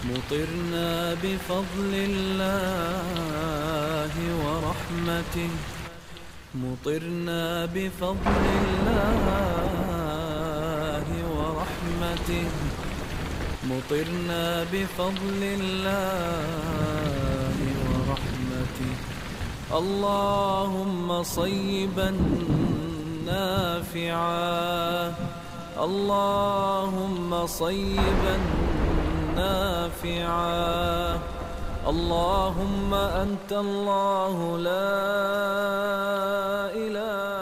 مطرنا بفضل الله ورحمته، مطرنا بفضل الله ورحمته، مطرنا بفضل الله ورحمته. اللهم صيبا نافعا، اللهم صيبا نافعا. اللهم أنت الله لا إله